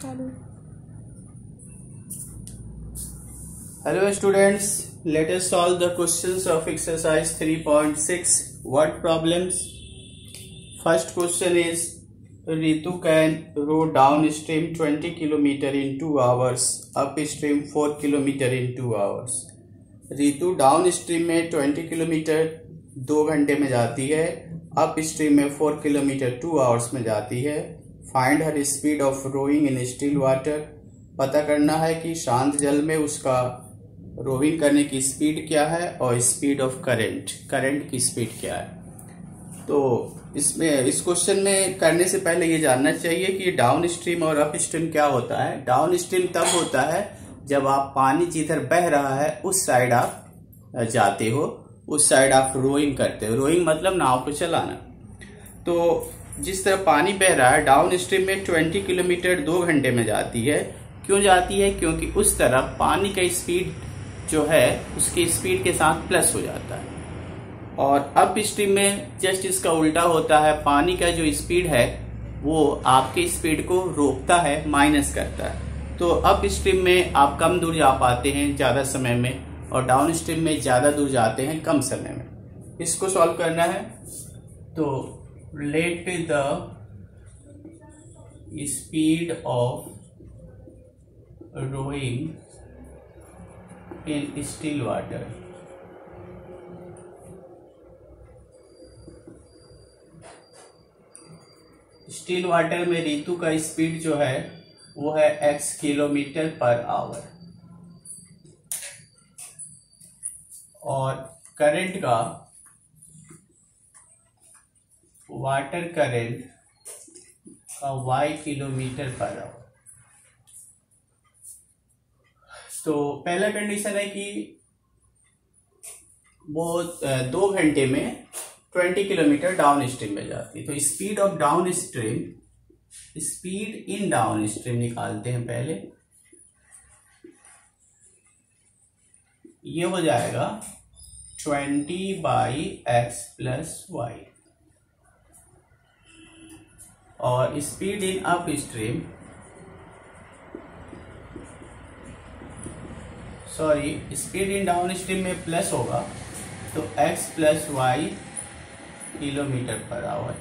चालू। Hello students, let us solve the questions of exercise 3.6 word problems. First question is Ritu can row downstream 20 km in 2 hours, upstream 4 km in 2 hours. Ritu downstream में 20 kilometre 2 घंटे में जाती है, up stream में 4 kilometre 2 hours में जाती है। Find her speed of rowing in still water. पता करना है कि शांत जल में उसका रोइंग करने की स्पीड क्या है और स्पीड ऑफ करंट की स्पीड क्या है। तो इसमें इस क्वेश्चन में करने से पहले ये जानना चाहिए कि डाउन स्ट्रीम और अप स्ट्रीम क्या होता है। डाउन स्ट्रीम तब होता है जब आप पानी जिधर बह रहा है उस साइड आप जाते हो, उस साइड आप रोइंग करते हो। रोइंग मतलब नाव को चलाना। तो जिस तरह पानी बह रहा है डाउन स्ट्रीम में 20 किलोमीटर 2 घंटे में जाती है। क्यों जाती है? क्योंकि उस तरफ पानी का स्पीड जो है उसकी स्पीड के साथ प्लस हो जाता है। और अप स्ट्रीम में जस्ट इसका उल्टा होता है। पानी का जो स्पीड है वो आपके स्पीड को रोकता है, माइनस करता है। तो अप स्ट्रीम में आप कम दूर जा पाते हैं ज्यादा समय में, और डाउन स्ट्रीम में ज्यादा दूर जाते हैं कम समय में। इसको सॉल्व करना है। तो let the speed of rowing in still water still water में रितु का स्पीड जो है वो है x किलोमीटर पर आवर, और करंट का वाटर करंट का y किलोमीटर पर आवर। तो पहला कंडीशन है कि वो 2 घंटे में 20 किलोमीटर डाउन स्ट्रीम में जाती है। तो speed of down stream, speed in down stream निकालते हैं पहले। ये हो जाएगा 20/x + y, और speed in up stream, speed in down stream में प्लस होगा तो x + y kilometre per hour,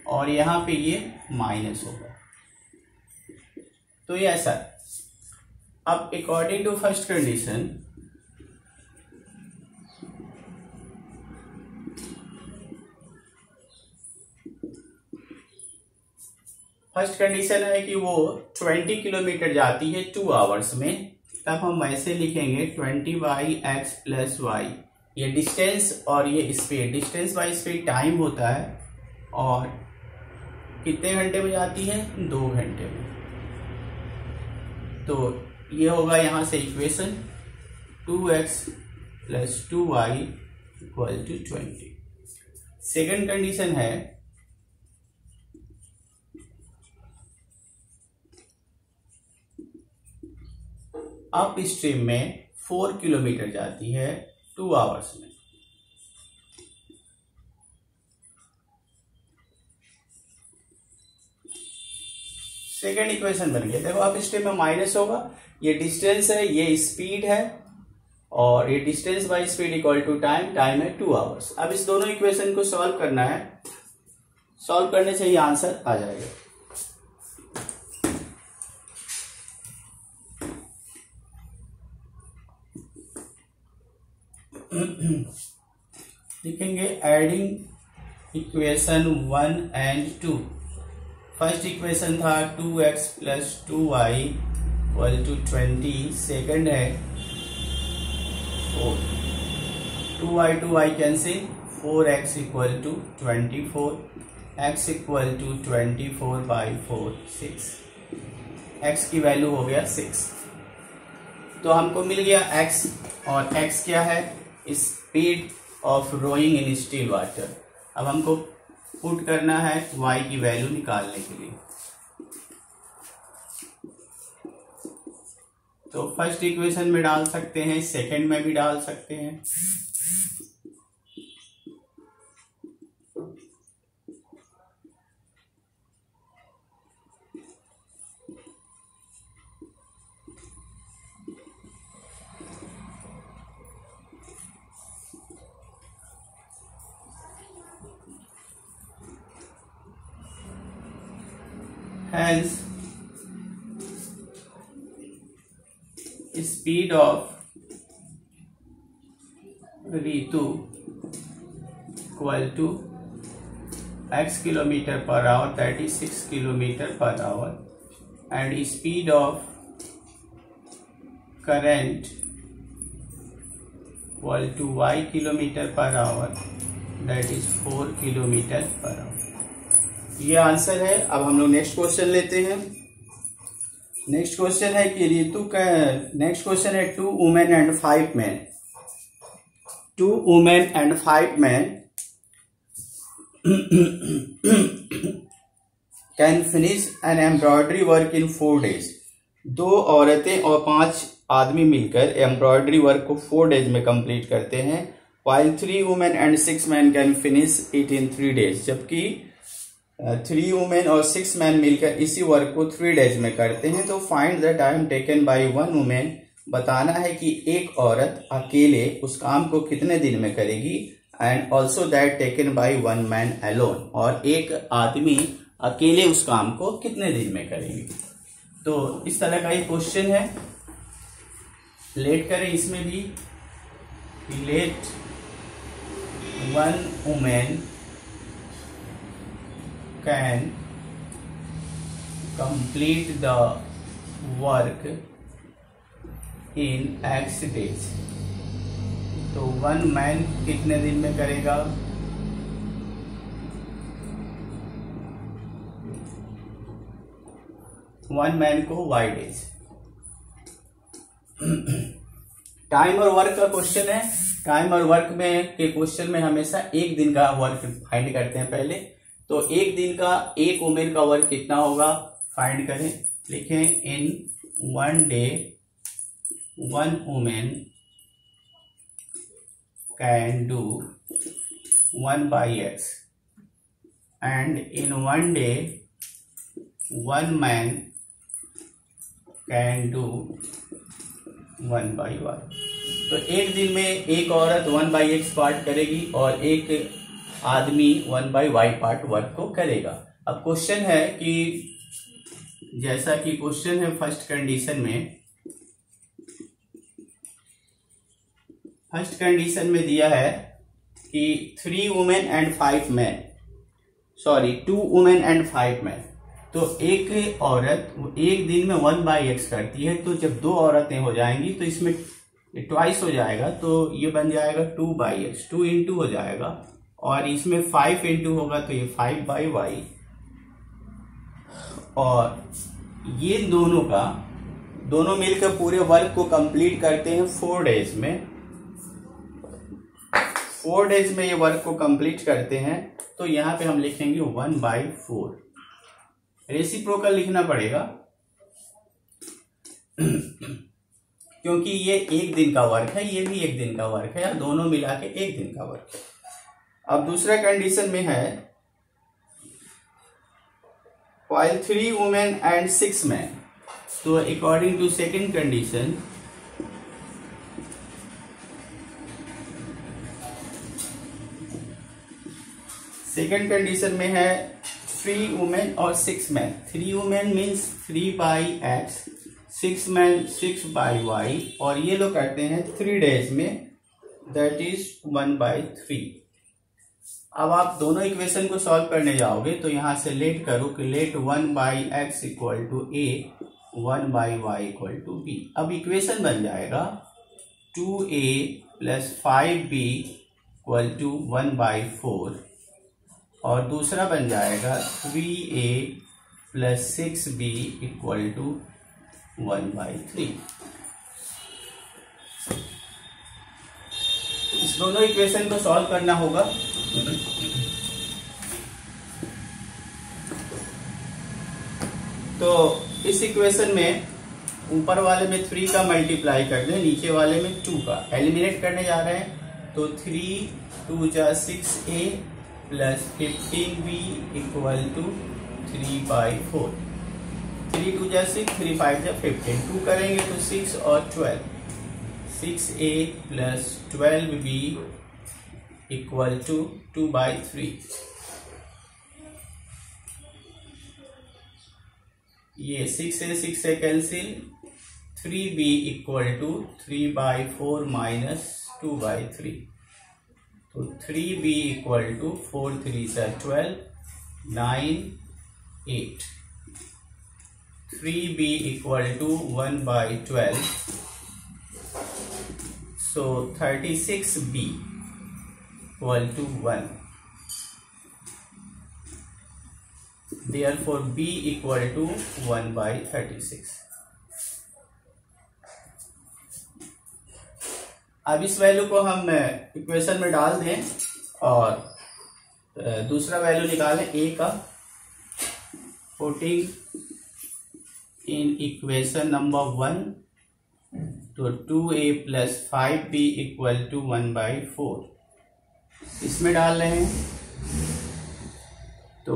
और यहां पे ये माइनस होगा। तो ये ऐसा। अब according to first condition, first condition है कि वो 20 किलोमीटर जाती है 2 आवर्स में। तब हम वैसे लिखेंगे 20/x + y। ये डिस्टेंस और ये speed, distance by speed time होता है, और कितने घंटे में जाती है? 2 घंटे में। तो ये होगा यहां से equation 2x + 2y = 20। Second condition है अप स्ट्रीम में 4 किलोमीटर जाती है 2 आवर्स में। सेकेंड इक्वेशन बन गया। देखो अप स्ट्रीम में माइनस होगा, ये डिस्टेंस है, ये स्पीड है, और ये distance by speed = time, time है 2 आवर्स। अब इस दोनों इक्वेशन को सॉल्व करना है। सॉल्व करने से ही आंसर आ जाएगा। लिखेंगे adding equation 1 and 2। First equation था 2x + 2y = 20। सेकंड है 4, 2y cancel, 4x = 24, x = 24/4 6। x की वैल्यू हो गया 6। तो हमको मिल गया x, और x क्या है? Speed of rowing in still water. अब हमको पुट करना है y की वैल्यू निकालने के लिए। तो फर्स्ट इक्वेशन में डाल सकते हैं, सेकंड में भी डाल सकते हैं। Hence, speed of Ritu equal to x kilometer per hour, that is 6 kilometer per hour, and speed of current equal to y kilometer per hour, that is 4 kilometer per hour. ये answer है. अब हम लोग next question लेते हैं. Next question है कि रितु का नेक्स्ट क्वेश्चन है 2 women and 5 men. 2 women and 5 men can finish an embroidery work in 4 days. 2 औरतें और 5 आदमी मिलकर एम्ब्रॉयडरी वर्क को 4 days में कंप्लीट करते हैं. while 3 women and 6 men can finish it in 3 days. जबकि 3 women और 6 men मिलकर इसी वर्क को 3 days में करते हैं. तो find the time taken by 1 woman. बताना है कि एक औरत अकेले उस काम को कितने दिन में करेगी. And also that taken by 1 man alone. और एक आदमी अकेले उस काम को कितने दिन में करेगी. तो इस तरह का एक क्वेश्चन है. लेट करें इसमें भी. Let 1 woman can complete the work in X days. तो 1 man कितने दिन में करेगा. वन मैन को y days. टाइम और वर्क का क्वेश्चन है. टाइम और वर्क में के क्वेश्चन में हमेशा एक दिन का वर्क फाइंड करते हैं पहले. तो एक दिन का एक वुमेन का वर्क कितना होगा फाइंड करें. लिखें इन 1 day 1 woman can do 1 by x, and in 1 day 1 man can do 1 by y. तो एक दिन में एक औरत 1 by x पार्ट करेगी और एक आदमी 1 by y पार्ट वर्क को करेगा. अब क्वेश्चन है कि जैसा कि क्वेश्चन है फर्स्ट कंडीशन में दिया है कि 3 women and 5 men, 2 women and 5 men. तो एक औरत एक दिन में 1 by x करती है. तो जब 2 औरतें हो जाएंगी तो इसमें ट्वाइस हो जाएगा. तो ये बन जाएगा 2 by x. 2 into हो जाएगा और इसमें 5 into होगा तो ये 5 by y. और ये दोनों मिलकर पूरे वर्क को कंप्लीट करते हैं 4 days में. 4 days में ये वर्क को कंप्लीट करते हैं. तो यहां पे हम लिखेंगे 1 by 4. रेसिप्रोकल लिखना पड़ेगा क्योंकि ये एक दिन का वर्क है, ये भी एक दिन का वर्क है, या दोनों मिला के एक दिन का वर्क है. अब दूसरा कंडीशन में है while 3 women and 6 men. तो अकॉर्डिंग टू सेकेंड कंडीशन में है 3 women और 6 men. 3 women means 3 by x, 6 men 6 by y. और ये लोग करते हैं 3 days में, दैट इज 1 by 3. अब आप दोनों इक्वेशन को सॉल्व करने जाओगे तो यहां से लेट करो कि let 1 by x equal to a, 1 by y equal to b. अब इक्वेशन बन जाएगा 2a plus 5b equal to 1 by 4. और दूसरा बन जाएगा 3a plus 6b equal to 1 by 3. इस दोनों इक्वेशन को सॉल्व करना होगा. तो इस इक्वेशन में ऊपर वाले में 3 का मल्टीप्लाई कर दें, नीचे वाले में 2 का. एलिमिनेट करने जा रहे हैं तो 3 2 जा 6a plus 15b equal to 3 by 4. 3 2 जा 6, 3 5 जा 15. 2 करेंगे तो 6 और 12. 6a plus 12b equal to 2 by 3. ये 6 से cancel, 3b equal to 3/4 minus 2/3, तो 3b इक्वल टू 4 3 से 12, 9 8, 3b equal to 1/12, so 36b equal to 1. Therefore b equal to 1/36. अब इस वैल्यू को हम इक्वेशन में डाल दें और दूसरा वैल्यू निकालें a का, पुटिंग इन इक्वेशन नंबर 1, तो 2a plus 5b equal to 1/4 इसमें डाल रहे हैं, तो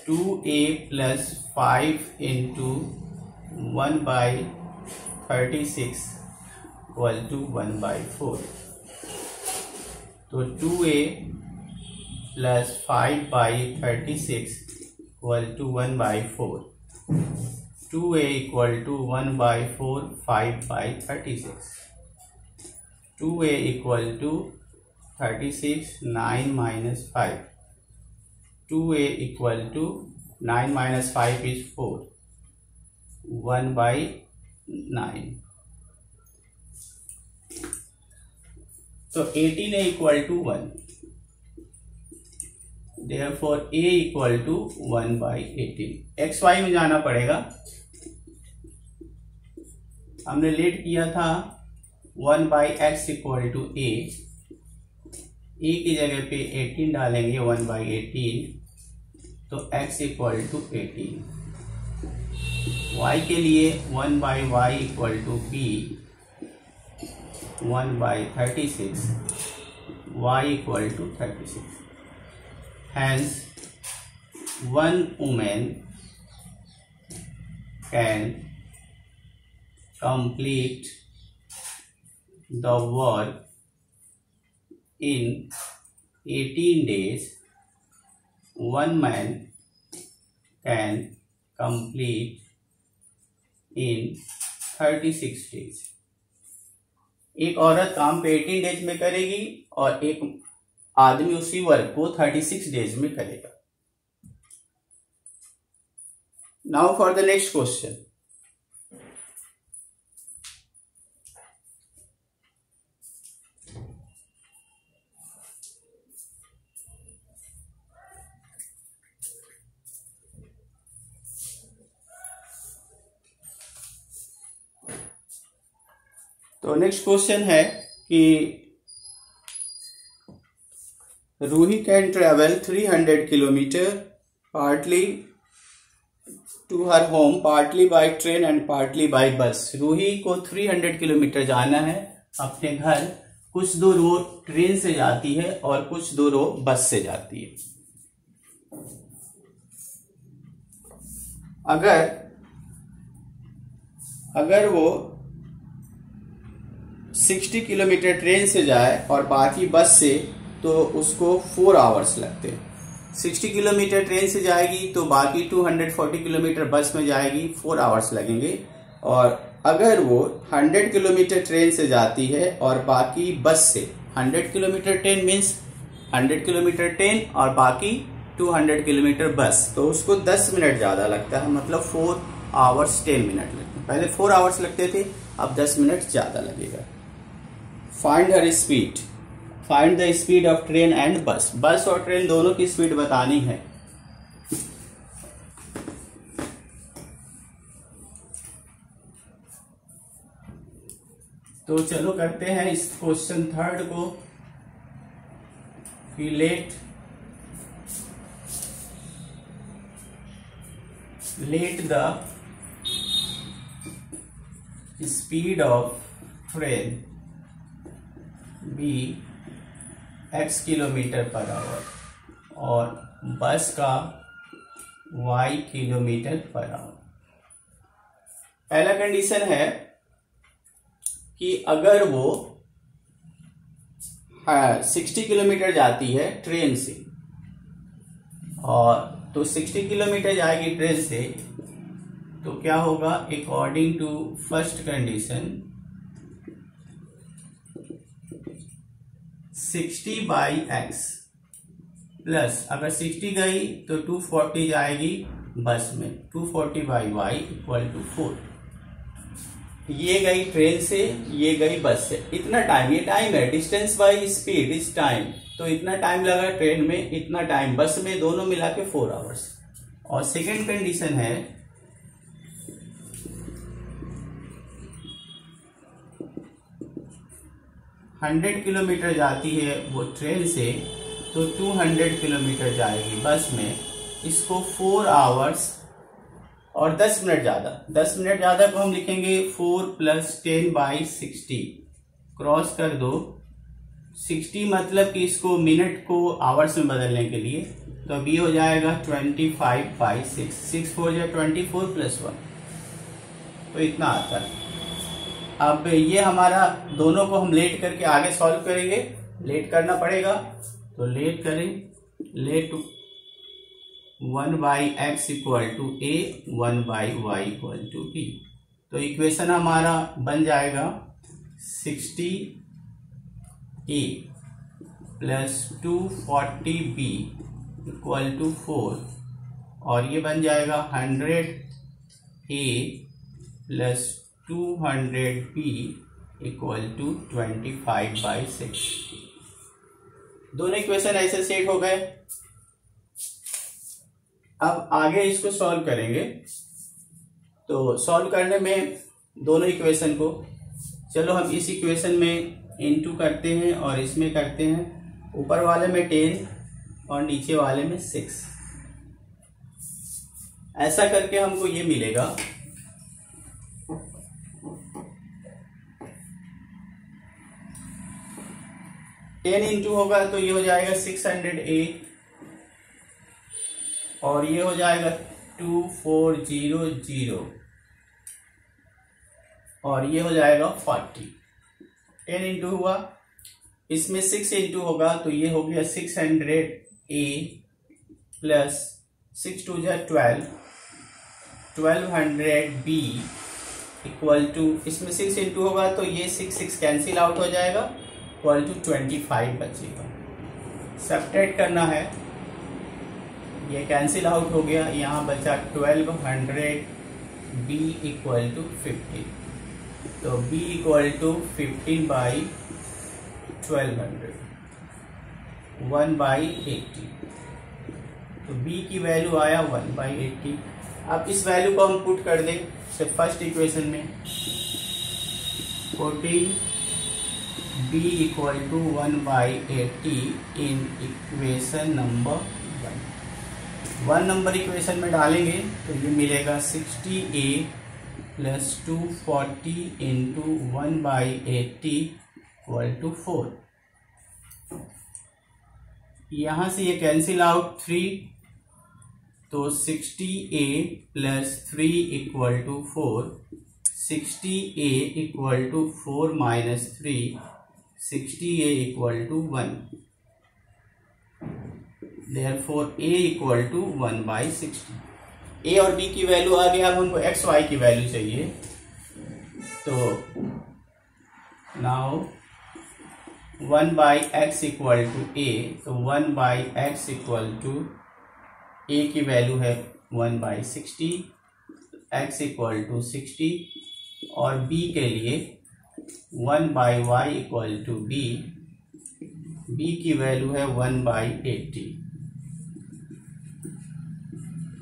2a plus 5 into 1/36 equal to 1/4, तो 2a plus 5/36 equal to 1/4, 2a equal to 1/4 5/36, 2a equal to 36 9 minus 5, 2a equal to 9 minus 5 is 4, 1/9, so 18a equal to 1, therefore a equal to 1/18. xy में जाना पड़ेगा, हमने लेट किया था 1/x equal to a की जगह पे 18 डालेंगे, 1/18, तो x इक्वल टू 18, y के लिए 1/y equal to b 1/36, y equal to 36, hence one woman can complete the work in 18 days, one man can complete in 36 days. एक औरत काम पे 18 डेज में करेगी और एक आदमी उसी वर्क को 36 डेज में करेगा. Now for the next question. तो नेक्स्ट क्वेश्चन है कि Ruhi can travel 300 kilometre partly to her home, partly by train and partly by bus. Ruhi को 300 किलोमीटर जाना है अपने घर, कुछ दूर वो ट्रेन से जाती है और कुछ दूर वो बस से जाती है. अगर वो 60 किलोमीटर ट्रेन से जाए और बाकी बस से, तो उसको 4 आवर्स लगते हैं. 60 किलोमीटर ट्रेन से जाएगी तो बाकी 240 किलोमीटर बस में जाएगी, 4 आवर्स लगेंगे. और अगर वो 100 किलोमीटर ट्रेन से जाती है और बाकी बस से, 100 kilometre train means 100 kilometre train और बाकी 200 किलोमीटर बस, तो उसको 10 मिनट ज्यादा लगता है, मतलब 4 आवर्स 10 मिनट लगते हैं. पहले 4 आवर्स लगते थे, अब 10 मिनट ज्यादा लगेगा. Find her speed, find the speed of train and बस. बस और ट्रेन दोनों की स्पीड बतानी है. तो चलो करते हैं इस क्वेश्चन थर्ड को. Let the speed of train be x kilometre per hour और बस का y किलोमीटर पर आवर. पहला कंडीशन है कि अगर वो 60 किलोमीटर जाती है ट्रेन से, और तो 60 किलोमीटर जाएगी ट्रेन से, तो क्या होगा, according to first condition 60/x plus, अगर 60 गई तो 240 जाएगी बस में, 240/y इक्वल टू 4। ये गई ट्रेन से, ये गई बस से। इतना टाइम, ये टाइम है, distance by speed is time, तो इतना टाइम लगा ट्रेन में, इतना टाइम बस में, दोनों मिला के 4 आवर्स। और सेकेंड कंडीशन है 100 किलोमीटर जाती है वो ट्रेन से, तो 200 किलोमीटर जाएगी बस में, इसको 4 आवर्स और 10 मिनट ज्यादा। 10 मिनट ज्यादा को हम लिखेंगे 4 + 10/60, क्रॉस कर दो। 60 मतलब कि इसको मिनट को आवर्स में बदलने के लिए, तो अब ये हो जाएगा 25/6, 6 4 या 24 + 1, तो इतना आता है। अब ये हमारा दोनों को हम लेट करके आगे सॉल्व करेंगे, लेट करना पड़ेगा, तो लेट करें। Let 1/x equal to a, 1/y equal to b, तो इक्वेशन हमारा बन जाएगा 60a plus 240b equal to 4, और ये बन जाएगा 100a plus 200b equal to 25/6। दोनों इक्वेशन ऐसे सेट हो गए। अब आगे इसको सॉल्व करेंगे, तो सॉल्व करने में दोनों इक्वेशन को, चलो हम इस इक्वेशन में इनटू करते हैं और इसमें करते हैं, ऊपर वाले में 10 और नीचे वाले में 6। ऐसा करके हमको ये मिलेगा 10 इंटू होगा तो ये हो जाएगा 600a, और ये हो जाएगा 2400, और ये हो जाएगा 40। 10 इंटू हुआ, इसमें 6 इंटू होगा तो ये हो गया 600a प्लस 6 2 जा 12, 1200b इक्वल टू, इसमें 6 इंटू होगा तो ये 6 कैंसिल आउट हो जाएगा, इक्वल टू 25 बचेगा। सब्ट्रैक्ट करना है, ये कैंसिल आउट हो गया, यहाँ बचा 1200b इक्वल टू 15, तो b इक्वल टू 15/1200, 1/80, तो b की वैल्यू आया 1/80। अब इस वैल्यू को हम पुट कर दें फर्स्ट इक्वेशन में, 14b equal to 1/80 in equation number 1 number equation में डालेंगे तो ये मिलेगा 60a plus 240 into 1/80 equal to 4। यहां से ये कैंसिल आउट 3, तो 60a plus 3 equal to 4, 60a equal to 4 minus 3, 60a equal to 1, Therefore a equal to 1/60। a और b की वैल्यू आ गया, अब हमको x y की वैल्यू चाहिए, तो now 1/x equal to a, तो 1/x इक्वल टू a की वैल्यू है 1/60, x इक्वल टू 60, और b के लिए 1/y equal to b, b की वैल्यू है 1/80।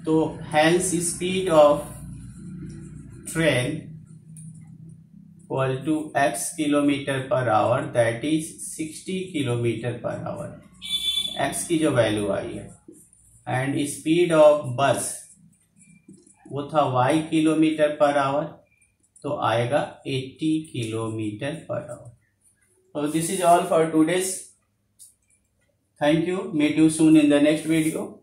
तो hence speed of train equal to x km/h, that is 60 km/h, x की जो वैल्यू आई है, एंड स्पीड ऑफ बस वो था y km/h, तो आएगा 80 km/h। So this is all for today's. Thank you. Meet you soon in the next video.